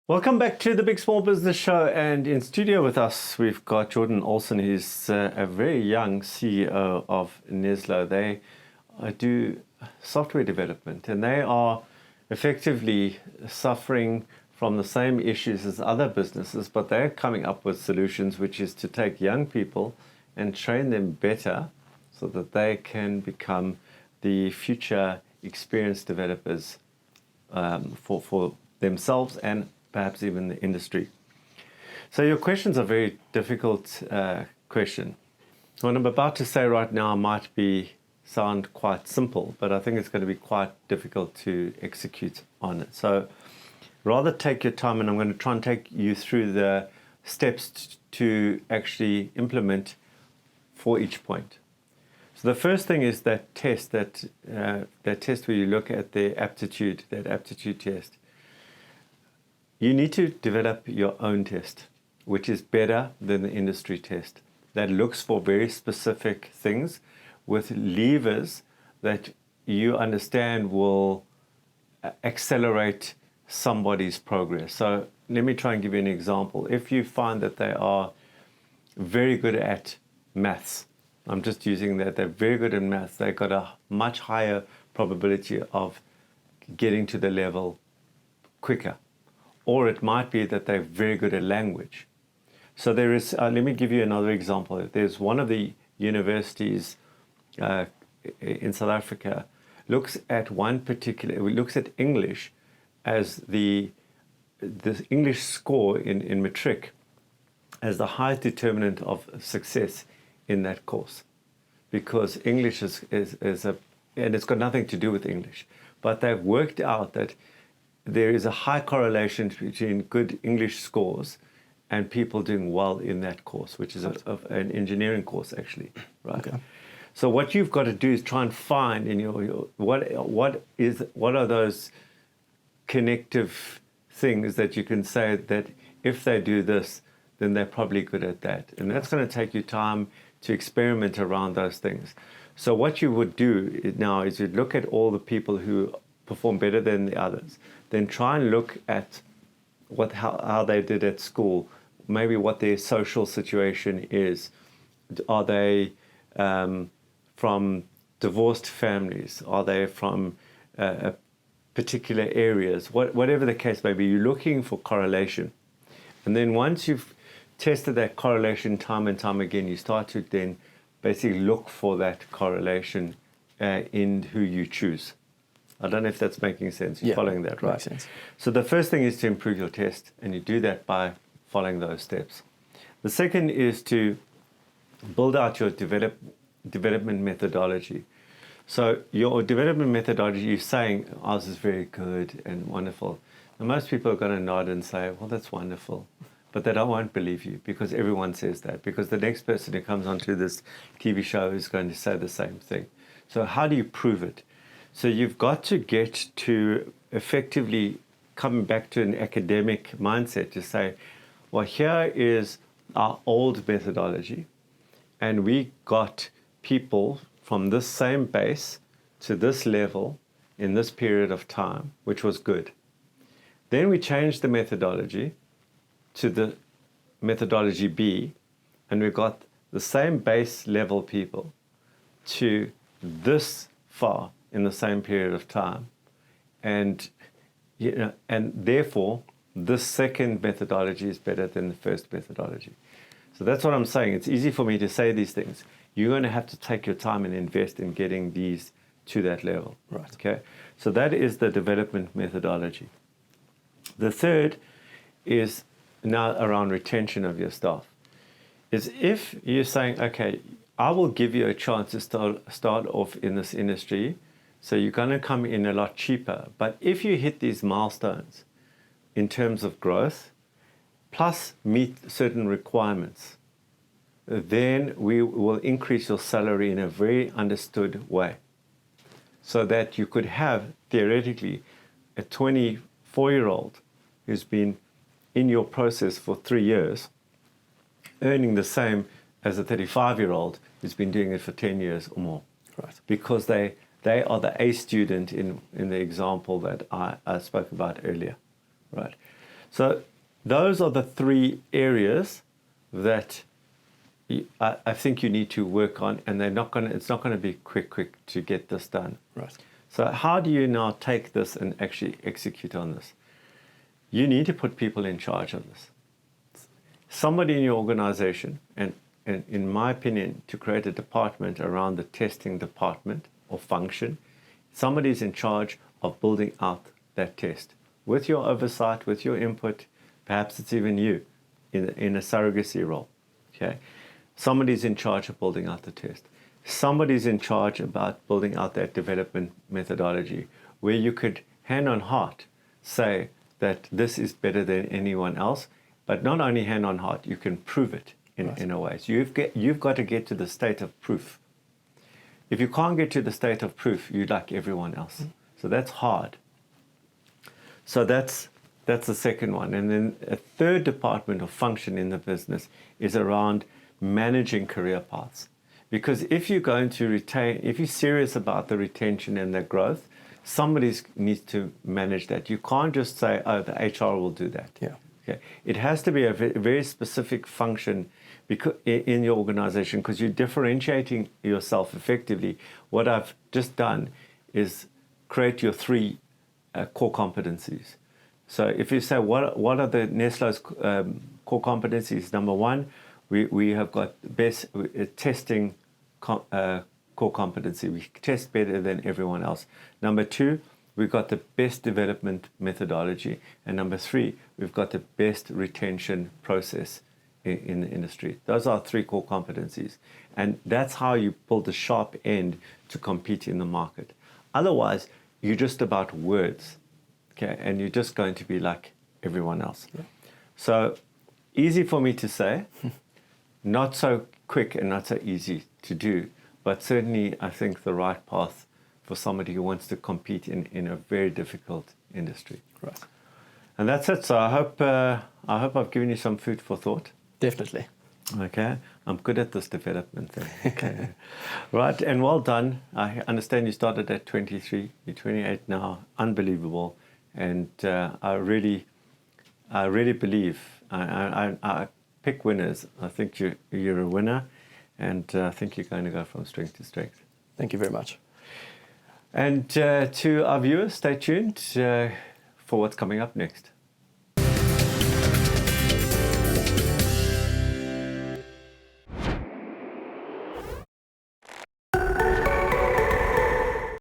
Welcome back to the Big Small Business Show, and in studio with us we've got Jordan Olsen. He's a very young CEO of Neslo. They do software development, and they are effectively suffering from the same issues as other businesses, but they're coming up with solutions, which is to take young people and train them better so that they can become the future experienced developers for themselves and perhaps even the industry. So your question's a very difficult question. What I'm about to say right now might sound quite simple, but I think it's going to be quite difficult to execute on it. So rather take your time, and I'm going to try and take you through the steps to actually implement for each point. So the first thing is that test, that test where you look at the aptitude, that aptitude test. You need to develop your own test, which is better than the industry test, that looks for very specific things with levers that you understand will accelerate somebody's progress. So let me try and give you an example. If you find that they are very good at maths, I'm just using that, they're very good at maths, they've got a much higher probability of getting to the level quicker. Or it might be that they're very good at language. So there is, let me give you another example. There's one of the universities in South Africa looks at English as the English score in matric as the highest determinant of success in that course, because English is and it's got nothing to do with English, but they've worked out that there is a high correlation between good English scores and people doing well in that course, which is an engineering course actually, right? Okay. So what you've got to do is try and find in your what are those connective things that you can say that if they do this, then they're probably good at that, and that's going to take you time to experiment around those things. So what you would do now is you'd look at all the people who perform better than the others, then try and look at how they did at school, maybe what their social situation is. Are they from divorced families? Are they from particular areas? Whatever the case may be, you're looking for correlation. And then once you've tested that correlation time and time again, you start to then basically look for that correlation in who you choose. I don't know if that's making sense. You're following that, right? Makes sense. So the first thing is to improve your test, and you do that by following those steps. The second is to build out your development methodology. So your development methodology, you're saying, ours is very good and wonderful. And most people are going to nod and say, well, that's wonderful. But they won't believe you, because everyone says that, because the next person who comes onto this TV show is going to say the same thing. So how do you prove it? So you've got to get to effectively coming back to an academic mindset to say, well, here is our old methodology, and we got people from this same base to this level in this period of time, which was good. Then we changed the methodology to the methodology B, and we got the same base level people to this far in the same period of time, and therefore this second methodology is better than the first methodology. So that's what I'm saying. It's easy for me to say these things. You're going to have to take your time and invest in getting these to that level. Right. Okay. So that is the development methodology. The third is now around retention of your staff. Is if you're saying, okay, I will give you a chance to start off in this industry, so you're going to come in a lot cheaper. But if you hit these milestones in terms of growth, plus meet certain requirements, then we will increase your salary in a very understood way, so that you could have, theoretically, a 24-year-old who's been in your process for 3 years, earning the same as a 35-year-old who's been doing it for 10 years or more. Right. Because they are the A student in the example that I spoke about earlier. Right. So those are the three areas that I think you need to work on, and it's not going to be quick to get this done. Right. So how do you now take this and actually execute on this? You need to put people in charge of this. Somebody in your organization, and in my opinion, to create a department around the testing department or function, somebody's in charge of building out that test. With your oversight, with your input, perhaps it's even you in a surrogacy role. Okay? Somebody's in charge of building out the test. Somebody's in charge about building out that development methodology where you could, hand on heart, say that this is better than anyone else, but not only hand on heart, you can prove it in a way. So you've got to get to the state of proof. If you can't get to the state of proof, you're like everyone else. So that's hard. So that's the second one. And then a third department or function in the business is around managing career paths. Because if you're going to retain, if you're serious about the retention and the growth, somebody needs to manage that. You can't just say, oh, the HR will do that. Yeah. Okay. It has to be a very specific function in your organization, because you're differentiating yourself effectively. What I've just done is create your three core competencies. So if you say, what are the Neslo's core competencies? Number one, we have got best testing core competency. We test better than everyone else. Number two, we've got the best development methodology. And number three, we've got the best retention process in the industry. Those are three core competencies. And that's how you pull the sharp end to compete in the market. Otherwise, you're just about words, okay? And you're just going to be like everyone else. Yeah. So easy for me to say, not so quick and not so easy to do, but certainly I think the right path for somebody who wants to compete in a very difficult industry. Right. And that's it. So I hope I've given you some food for thought. Definitely. Okay. I'm good at this development thing. Okay. Right. And well done. I understand you started at 23. You're 28 now. Unbelievable. And I really believe I pick winners. I think you're a winner. And I think you're going to go from strength to strength. Thank you very much. And to our viewers, stay tuned for what's coming up next.